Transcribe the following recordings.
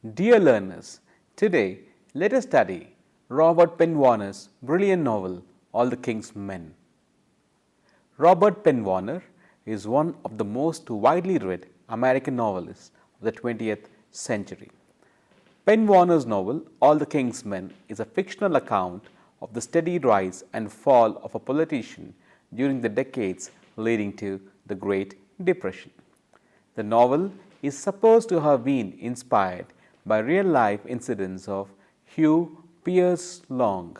Dear learners, today let us study Robert Penn Warner's brilliant novel, All the King's Men. Robert Penn Warner is one of the most widely read American novelists of the 20th century. Penn Warner's novel, All the King's Men, is a fictional account of the steady rise and fall of a politician during the decades leading to the Great Depression. The novel is supposed to have been inspired by real life incidents of Hugh Pierce Long,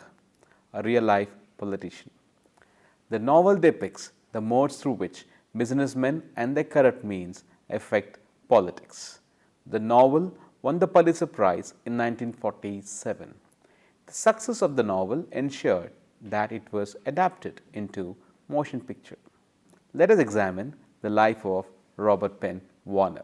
a real life politician. The novel depicts the modes through which businessmen and their corrupt means affect politics. The novel won the Pulitzer Prize in 1947. The success of the novel ensured that it was adapted into motion picture. Let us examine the life of Robert Penn Warner.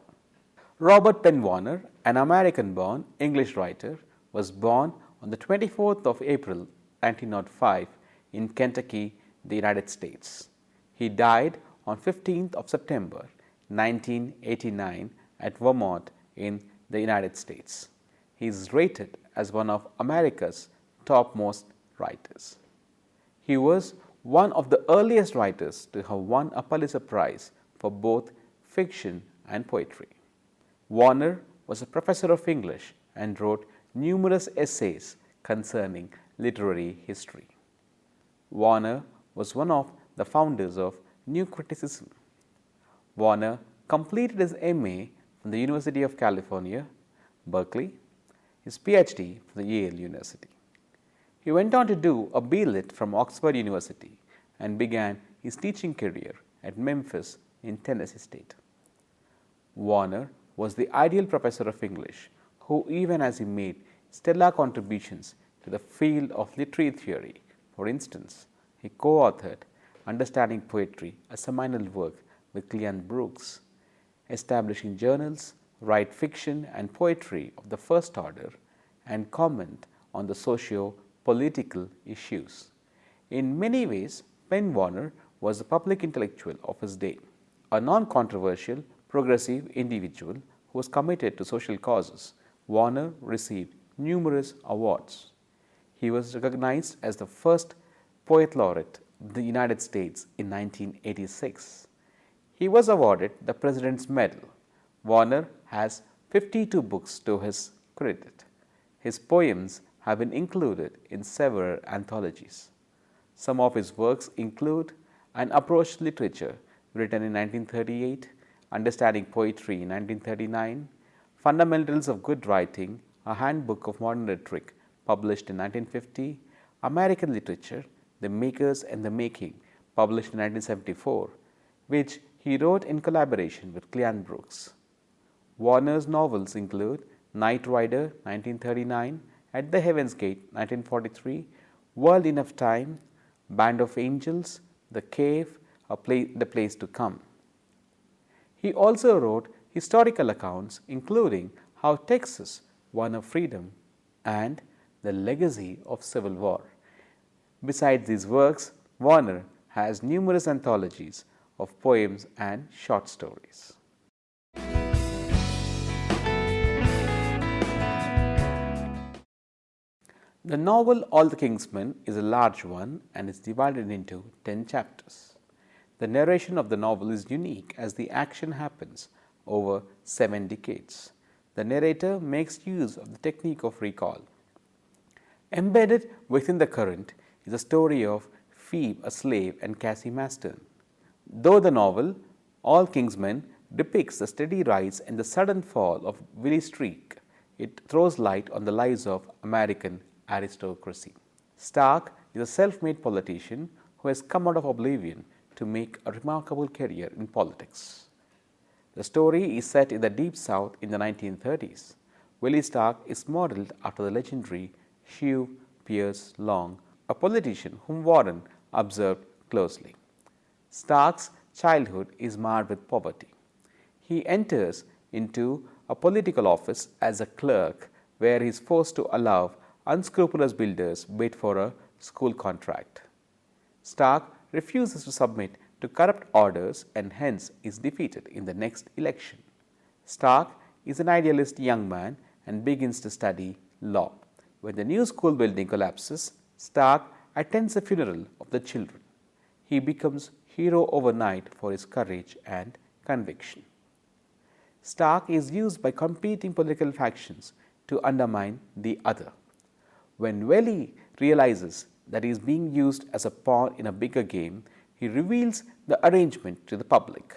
Robert Penn Warner, an American-born English writer, was born on the 24th of April 1905 in Kentucky, the United States. He died on 15th of September 1989 at Vermont in the United States. He is rated as one of America's topmost writers. He was one of the earliest writers to have won a Pulitzer Prize for both fiction and poetry. Warner was a professor of English and wrote numerous essays concerning literary history. Warner was one of the founders of New Criticism. Warner completed his MA from the University of California, Berkeley, his PhD from the Yale University. He went on to do a B.Lit from Oxford University and began his teaching career at Memphis in Tennessee State. Warner was the ideal professor of English who, even as he made stellar contributions to the field of literary theory, for instance, he co-authored Understanding Poetry, a seminal work with Cleanne Brooks, establishing journals, write fiction and poetry of the first order, and comment on the socio-political issues. In many ways, Penn Warner was the public intellectual of his day, a non-controversial, progressive individual who was committed to social causes. Warner received numerous awards. He was recognized as the first poet laureate of the United States in 1986. He was awarded the President's Medal. Warner has 52 books to his credit. His poems have been included in several anthologies. Some of his works include An Approach to Literature, written in 1938, Understanding Poetry in 1939, Fundamentals of Good Writing, a Handbook of Modern Rhetoric, published in 1950, American Literature, The Makers and the Making, published in 1974, which he wrote in collaboration with Cleanne Brooks. Warner's novels include Night Rider, 1939, At the Heaven's Gate, 1943, World Enough Time, Band of Angels, The Cave, The Place to Come. He also wrote historical accounts including How Texas Won Her Freedom and The Legacy of Civil War. Besides these works, Warner has numerous anthologies of poems and short stories. The novel All the King's Men is a large one and is divided into 10 chapters. The narration of the novel is unique as the action happens over 7 decades. The narrator makes use of the technique of recall. Embedded within the current is the story of Phoebe, a slave, and Cassie Maston. Though the novel All King's Men depicts the steady rise and the sudden fall of Willie Streak, it throws light on the lives of American aristocracy. Stark is a self-made politician who has come out of oblivion to make a remarkable career in politics. The story is set in the Deep South in the 1930s. Willie Stark is modeled after the legendary Hugh Pierce Long, a politician whom Warren observed closely. Stark's childhood is marred with poverty. He enters into a political office as a clerk where he is forced to allow unscrupulous builders bid for a school contract. Stark refuses to submit to corrupt orders and hence is defeated in the next election. Stark is an idealist young man and begins to study law. When the new school building collapses, Stark attends the funeral of the children. He becomes hero overnight for his courage and conviction. Stark is used by competing political factions to undermine the other. When Willie realizes that he is being used as a pawn in a bigger game, he reveals the arrangement to the public.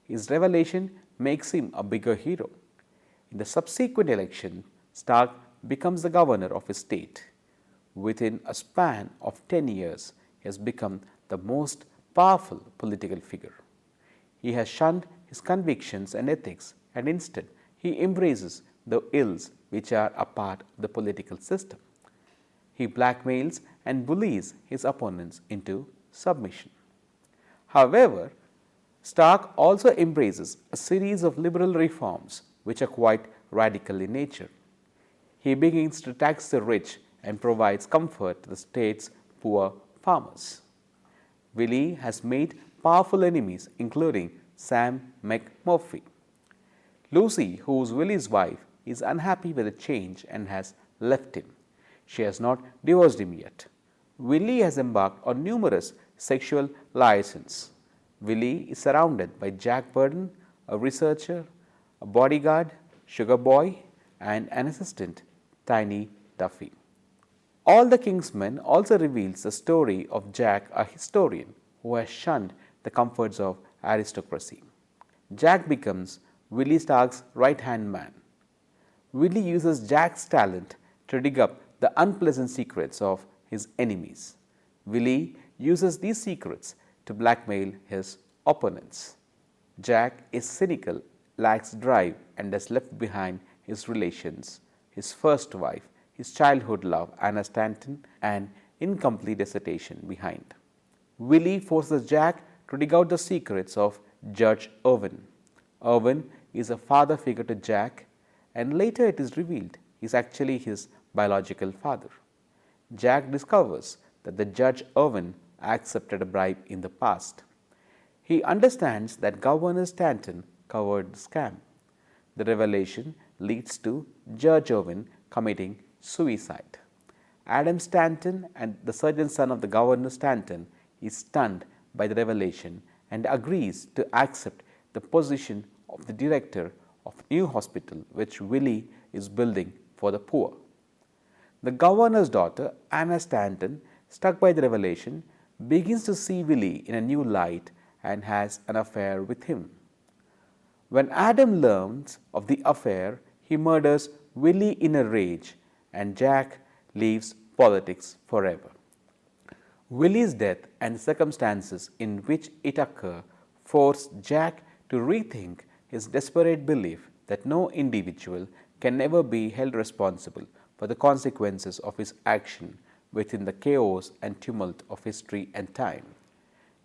His revelation makes him a bigger hero. In the subsequent election, Stark becomes the governor of his state. Within a span of 10 years, he has become the most powerful political figure. He has shunned his convictions and ethics, and instead he embraces the ills which are a part of the political system. He blackmails and bullies his opponents into submission. However, Stark also embraces a series of liberal reforms which are quite radical in nature. He begins to tax the rich and provides comfort to the state's poor farmers. Willie has made powerful enemies, including Sam McMurphy. Lucy, who is Willie's wife, is unhappy with the change and has left him. She has not divorced him yet. Willie has embarked on numerous sexual liaisons. Willie is surrounded by Jack Burton, a researcher, a bodyguard, Sugar Boy, and an assistant, Tiny Duffy. All the King's Men also reveals the story of Jack, a historian who has shunned the comforts of aristocracy. Jack becomes Willie Stark's right-hand man. Willie uses Jack's talent to dig up the unpleasant secrets of his enemies. Willie uses these secrets to blackmail his opponents. Jack is cynical, lacks drive, and has left behind his relations, his first wife, his childhood love, Anna Stanton, and incomplete dissertation behind. Willie forces Jack to dig out the secrets of Judge Irwin. Irwin is a father figure to Jack, and later it is revealed he is actually his biological father. Jack discovers that the Judge Irwin accepted a bribe in the past. He understands that Governor Stanton covered the scam. The revelation leads to Judge Irwin committing suicide. Adam Stanton, and the surgeon's son of the Governor Stanton, is stunned by the revelation and agrees to accept the position of the director of a new hospital which Willie is building for the poor. The governor's daughter, Anna Stanton, struck by the revelation, begins to see Willie in a new light and has an affair with him. When Adam learns of the affair, he murders Willie in a rage, and Jack leaves politics forever. Willie's death and circumstances in which it occurred force Jack to rethink his desperate belief that no individual can ever be held responsible for the consequences of his action within the chaos and tumult of history and time.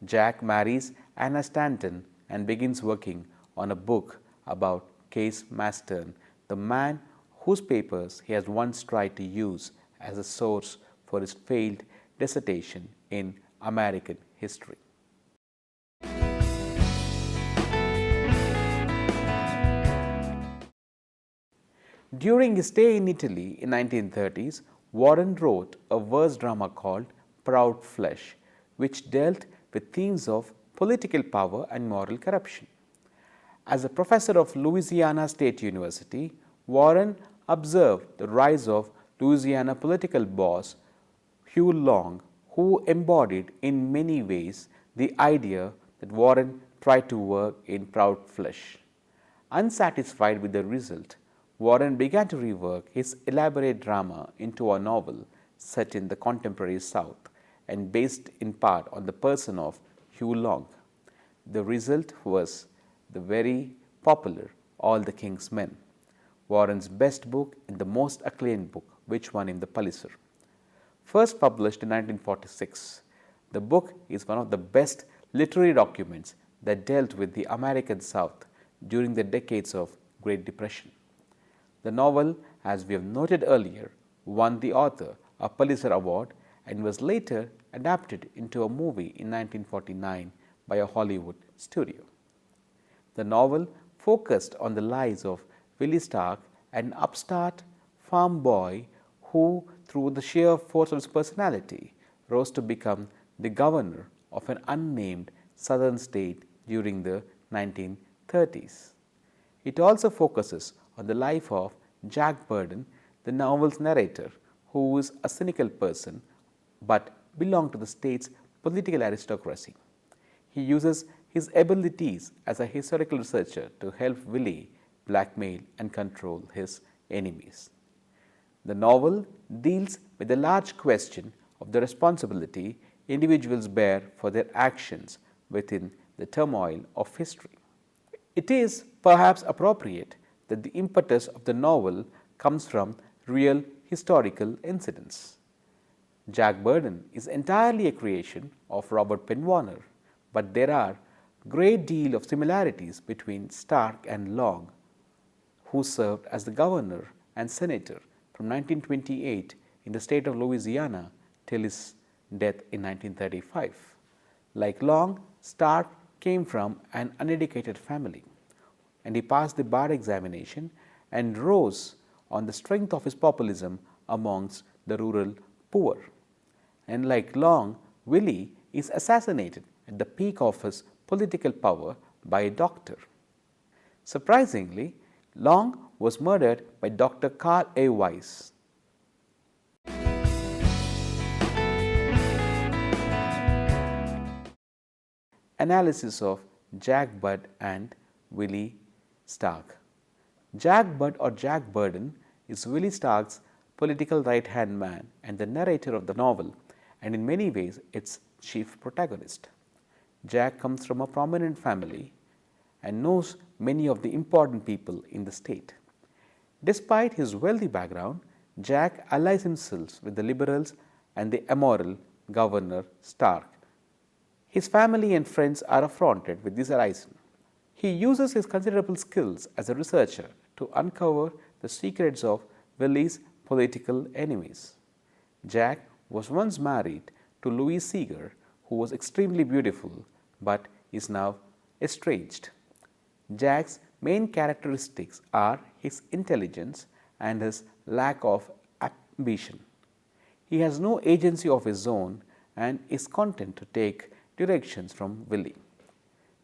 Jack marries Anna Stanton and begins working on a book about Case Mastern, the man whose papers he has once tried to use as a source for his failed dissertation in American history. During his stay in Italy in 1930s, Warren wrote a verse drama called Proud Flesh, which dealt with themes of political power and moral corruption. As a professor of Louisiana State University, Warren observed the rise of Louisiana political boss Hugh Long, who embodied in many ways the idea that Warren tried to work in Proud Flesh. Unsatisfied with the result, Warren began to rework his elaborate drama into a novel set in the contemporary South and based in part on the person of Hugh Long. The result was the very popular All the King's Men, Warren's best book and the most acclaimed book, which won him the Pulitzer. First published in 1946, the book is one of the best literary documents that dealt with the American South during the decades of Great Depression. The novel, as we have noted earlier, won the author a Pulitzer Award and was later adapted into a movie in 1949 by a Hollywood studio. The novel focused on the lives of Willie Stark an upstart farm boy who, through the sheer force of his personality, rose to become the governor of an unnamed southern state during the 1930s. It also focuses on the life of Jack Burden, the novel's narrator, who is a cynical person but belonged to the state's political aristocracy. He uses his abilities as a historical researcher to help Willie blackmail and control his enemies. The novel deals with the large question of the responsibility individuals bear for their actions within the turmoil of history. It is perhaps appropriate that the impetus of the novel comes from real historical incidents. Jack Burden is entirely a creation of Robert Penn Warner, but there are a great deal of similarities between Stark and Long, who served as the governor and senator from 1928 in the state of Louisiana till his death in 1935. Like Long, Stark came from an uneducated family, and he passed the bar examination and rose on the strength of his populism amongst the rural poor. And like Long, Willie is assassinated at the peak of his political power by a doctor. Surprisingly, Long was murdered by Dr. Carl A. Weiss. Analysis of Jack Budd and Willie Stark. Jack Budd or Jack Burden is Willie Stark's political right-hand man and the narrator of the novel, and in many ways its chief protagonist. Jack comes from a prominent family and knows many of the important people in the state. Despite his wealthy background, Jack allies himself with the liberals and the immoral Governor Stark. His family and friends are affronted with this alliance. He uses his considerable skills as a researcher to uncover the secrets of Willie's political enemies. Jack was once married to Louise Seeger, who was extremely beautiful but is now estranged. Jack's main characteristics are his intelligence and his lack of ambition. He has no agency of his own and is content to take directions from Willie.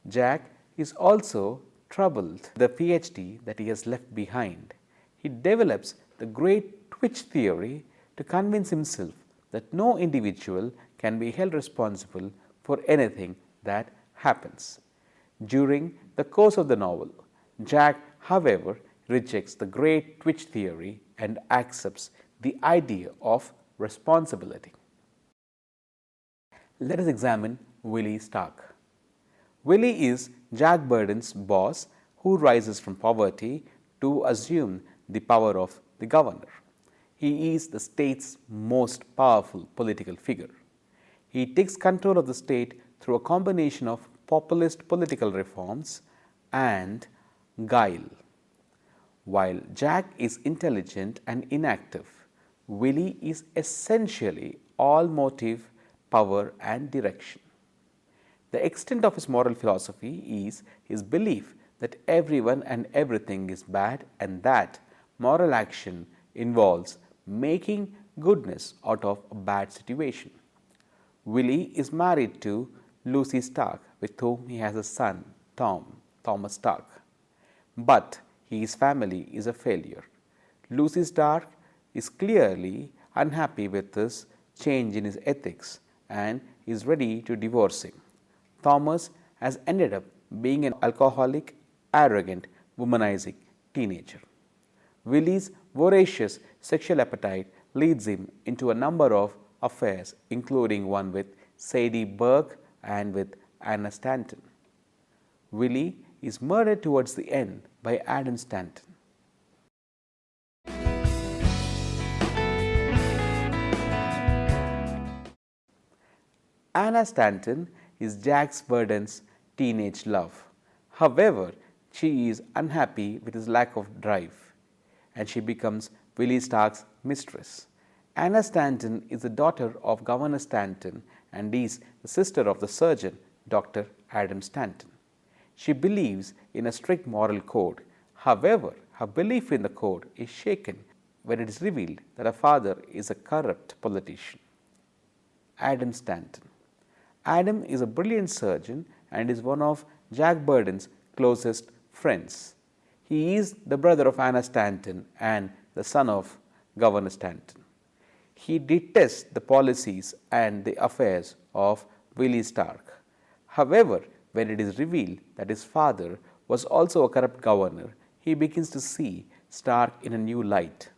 Jack is also troubled with the PhD that he has left behind. He develops the great twitch theory to convince himself that no individual can be held responsible for anything that happens. During the course of the novel, Jack, however, rejects the great twitch theory and accepts the idea of responsibility. Let us examine Willie Stark. Willie is Jack Burden's boss who rises from poverty to assume the power of the governor. He is the state's most powerful political figure. He takes control of the state through a combination of populist political reforms and guile. While Jack is intelligent and inactive, Willie is essentially all motive, power, and direction. The extent of his moral philosophy is his belief that everyone and everything is bad and that moral action involves making goodness out of a bad situation. Willie is married to Lucy Stark, with whom he has a son, Thomas Stark. But his family is a failure. Lucy Stark is clearly unhappy with this change in his ethics and is ready to divorce him. Thomas has ended up being an alcoholic, arrogant, womanizing teenager. Willie's voracious sexual appetite leads him into a number of affairs, including one with Sadie Burke and with Anna Stanton. Willie is murdered towards the end by Adam Stanton. Anna Stanton is Jack Burden's teenage love. However, she is unhappy with his lack of drive and she becomes Willie Stark's mistress. Anna Stanton is the daughter of Governor Stanton and is the sister of the surgeon, Dr. Adam Stanton. She believes in a strict moral code. However, Her belief in the code is shaken when it is revealed that her father is a corrupt politician. Adam Stanton. Adam is a brilliant surgeon and is one of Jack Burden's closest friends. He is the brother of Anna Stanton and the son of Governor Stanton. He detests the policies and the affairs of Willie Stark. However, when it is revealed that his father was also a corrupt governor, he begins to see Stark in a new light.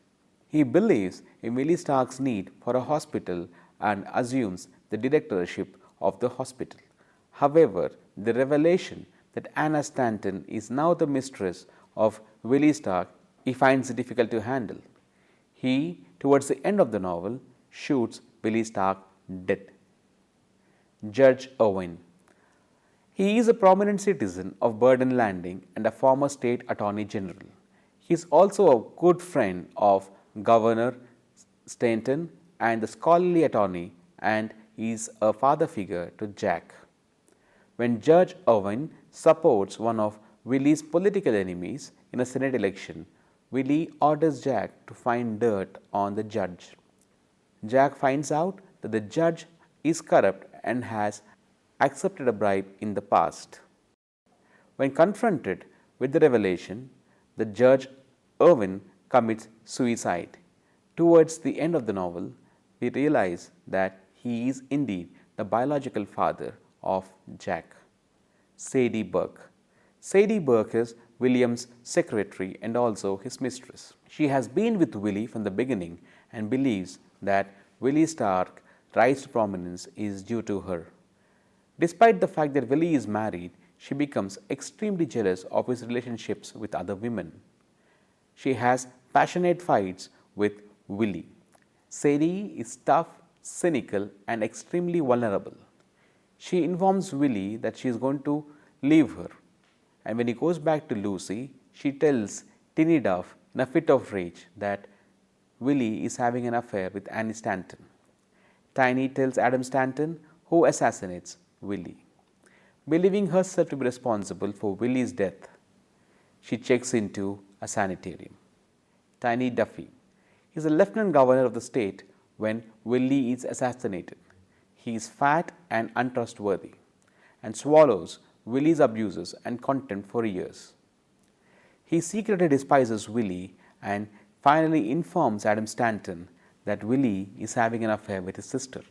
He believes in Willie Stark's need for a hospital and assumes the directorship of the hospital. However, the revelation that Anna Stanton is now the mistress of Willie Stark he finds it difficult to handle. He, towards the end of the novel, shoots Willie Stark dead. Judge Owen. He is a prominent citizen of Burden Landing and a former state attorney general. He is also a good friend of Governor Stanton and the scholarly attorney, and is a father figure to Jack. When Judge Owen supports one of Willie's political enemies in a Senate election, Willie orders Jack to find dirt on the judge. Jack finds out that the judge is corrupt and has accepted a bribe in the past. When confronted with the revelation, the Judge Owen commits suicide. Towards the end of the novel, we realize that he is indeed the biological father of Jack. Sadie Burke. Sadie Burke is William's secretary and also his mistress. She has been with Willie from the beginning and believes that Willie Stark's rise to prominence is due to her. Despite the fact that Willie is married, she becomes extremely jealous of his relationships with other women. She has passionate fights with Willie. Sadie is tough, cynical, and extremely vulnerable. She informs Willie that she is going to leave her, and when he goes back to Lucy, she tells Tinny Duff in a fit of rage that Willie is having an affair with Annie Stanton. Tiny tells Adam Stanton, who assassinates Willie. Believing herself to be responsible for Willie's death, she checks into a sanitarium. Tiny Duffy is the lieutenant governor of the state when Willie is assassinated. He is fat and untrustworthy and swallows Willie's abuses and contempt for years. He secretly despises Willie and finally informs Adam Stanton that Willie is having an affair with his sister.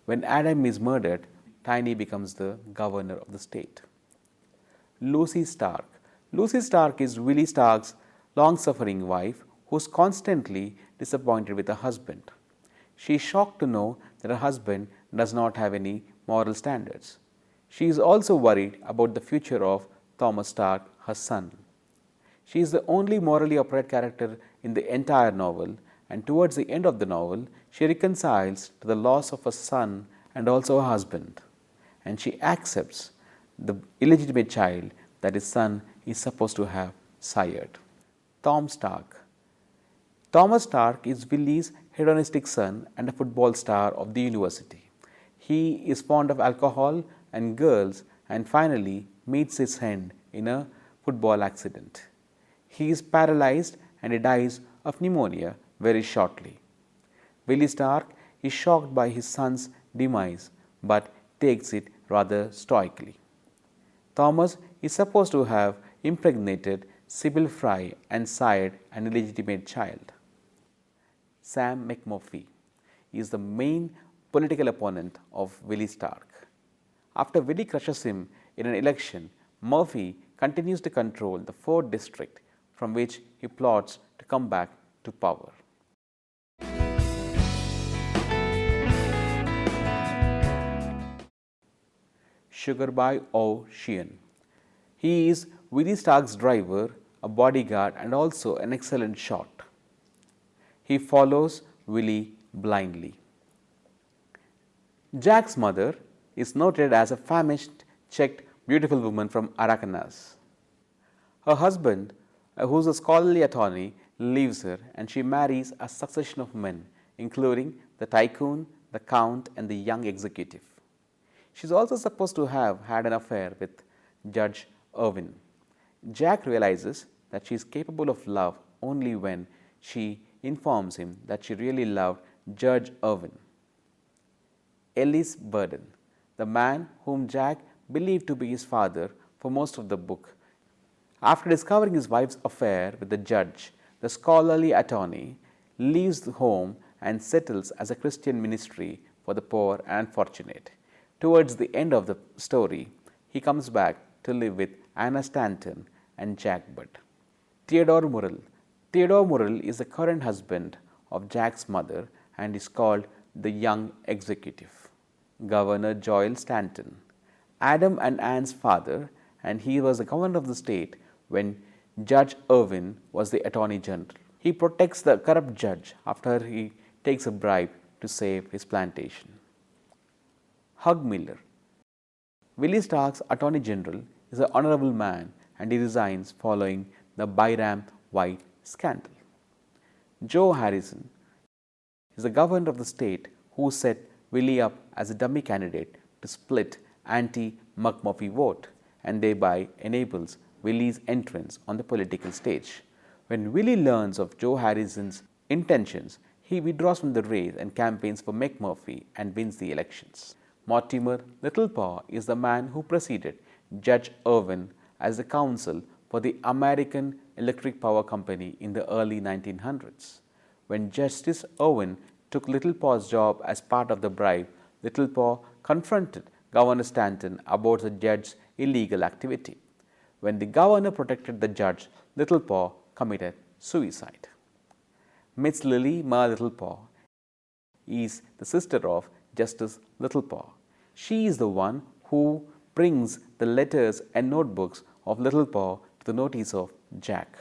When Adam is murdered, Tiny becomes the governor of the state. Lucy Stark. Lucy Stark is Willie Stark's long-suffering wife who is constantly disappointed with her husband. She is shocked to know that her husband does not have any moral standards. She is also worried about the future of Thomas Stark, her son. She is the only morally upright character in the entire novel, and towards the end of the novel, she reconciles to the loss of her son and also her husband, and she accepts the illegitimate child that his son is supposed to have sired. Tom Stark. Thomas Stark is Willie's hedonistic son and a football star of the university. He is fond of alcohol and girls and finally meets his end in a football accident. He is paralyzed and he dies of pneumonia very shortly. Willie Stark is shocked by his son's demise but takes it rather stoically. Thomas is supposed to have impregnated Sybil Fry and sired an illegitimate child. Sam McMurphy is the main political opponent of Willie Stark. After Willie crushes him in an election, Murphy continues to control the 4th district from which he plots to come back to power. Sugarby O'Sheehan. He is Willie Stark's driver, a bodyguard, and also an excellent shot. He follows Willie blindly. Jack's mother is noted as a famished, checked, beautiful woman from Arakansas. Her husband, who is a scholarly attorney, leaves her and she marries a succession of men, including the tycoon, the count, and the young executive. She is also supposed to have had an affair with Judge Irwin. Jack realizes that she is capable of love only when she informs him that she really loved Judge Irwin. Ellis Burden, the man whom Jack believed to be his father for most of the book. After discovering his wife's affair with the judge, the scholarly attorney leaves home and settles as a Christian ministry for the poor and fortunate. Towards the end of the story, he comes back to live with Anna Stanton and Jack Budd. Theodore Murrell. Theodore Murrell is the current husband of Jack's mother and is called the young executive. Governor Joel Stanton. Adam and Anne's father, and he was the governor of the state when Judge Irwin was the attorney general. He protects the corrupt judge after he takes a bribe to save his plantation. Hugh Miller. Willie Stark's attorney general is an honorable man and he resigns following the Byram White scandal. Joe Harrison is the governor of the state who set Willie up as a dummy candidate to split anti-McMurphy vote and thereby enables Willie's entrance on the political stage. When Willie learns of Joe Harrison's intentions, he withdraws from the race and campaigns for McMurphy and wins the elections. Mortimer Littlepaw is the man who preceded Judge Irwin as the counsel for the American Electric Power Company in the early 1900s. When Justice Irwin took Littlepaw's job as part of the bribe, Littlepaw confronted Governor Stanton about the judge's illegal activity. When the governor protected the judge, Littlepaw committed suicide. Miss Lily Ma Littlepaw is the sister of Justice Littlepaw. She is the one who brings the letters and notebooks of Littlepaw to the notice of Jack.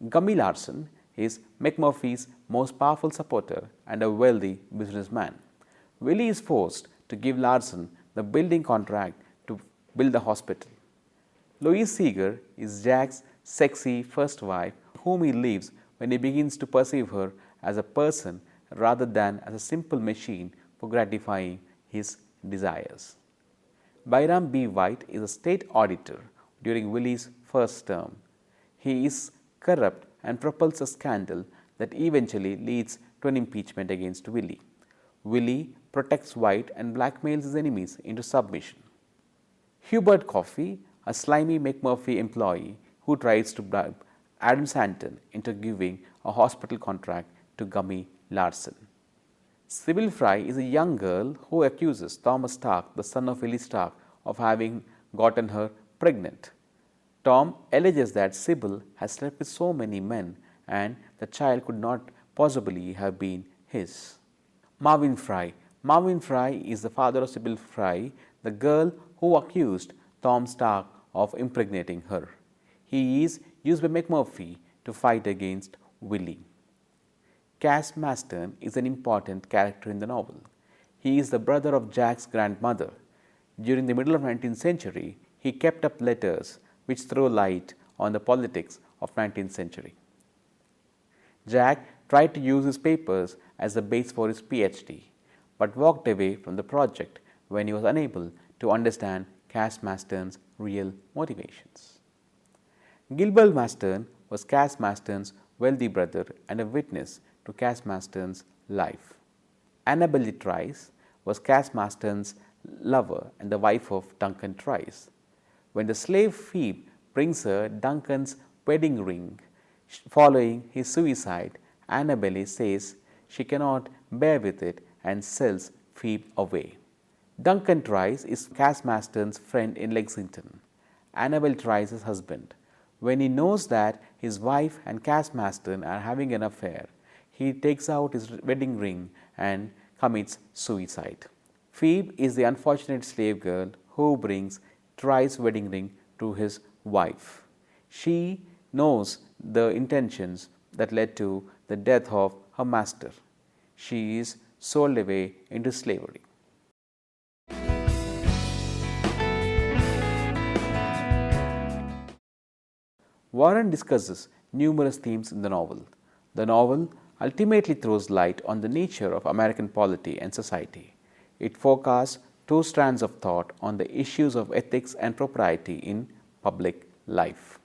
Gummy Larson is McMurphy's most powerful supporter and a wealthy businessman. Willie is forced to give Larson the building contract to build the hospital. Louise Seeger is Jack's sexy first wife, whom he leaves when he begins to perceive her as a person rather than as a simple machine for gratifying his desires. Byram B. White is a state auditor during Willie's first term. He is corrupt and propels a scandal that eventually leads to an impeachment against Willie. Willie protects White and blackmails his enemies into submission. Hubert Coffey, a slimy McMurphy employee who tries to bribe Adam Stanton into giving a hospital contract to Gummy Larson. Sybil Fry is a young girl who accuses Thomas Stark, the son of Willie Stark, of having gotten her pregnant. Tom alleges that Sybil has slept with so many men and the child could not possibly have been his. Marvin Fry. Marvin Fry is the father of Sybil Fry, the girl who accused Tom Stark of impregnating her. He is used by McMurphy to fight against Willie. Cass Maston is an important character in the novel. He is the brother of Jack's grandmother. During the middle of the 19th century, he kept up letters which throw light on the politics of 19th century. Jack tried to use his papers as the base for his PhD, but walked away from the project when he was unable to understand Cass Maston's real motivations. Gilbert Maston was Cass Maston's wealthy brother and a witness to Cass Maston's life. Annabelle Trice was Cass Maston's lover and the wife of Duncan Trice. When the slave Phoebe brings her Duncan's wedding ring following his suicide, Annabelle says she cannot bear with it and sells Phoebe away. Duncan Trice is Cass Maston's friend in Lexington, Annabelle Trice's husband. When he knows that his wife and Cass Maston are having an affair, he takes out his wedding ring and commits suicide. Phoebe is the unfortunate slave girl who brings Trice's wedding ring to his wife. She knows the intentions that led to the death of her master. She is sold away into slavery. Warren discusses numerous themes in the novel. The novel ultimately throws light on the nature of American polity and society. It forecasts two strands of thought on the issues of ethics and propriety in public life.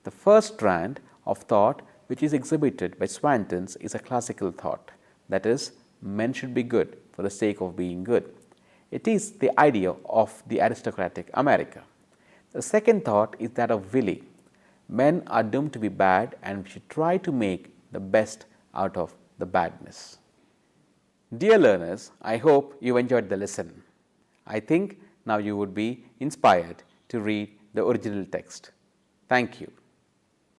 The first strand of thought which is exhibited by Swantons is a classical thought, that is, men should be good for the sake of being good. It is the idea of the aristocratic America. The second thought is that of Willie. Men are doomed to be bad and we should try to make the best out of the badness. Dear learners, I hope you enjoyed the lesson. I think now you would be inspired to read the original text. Thank you.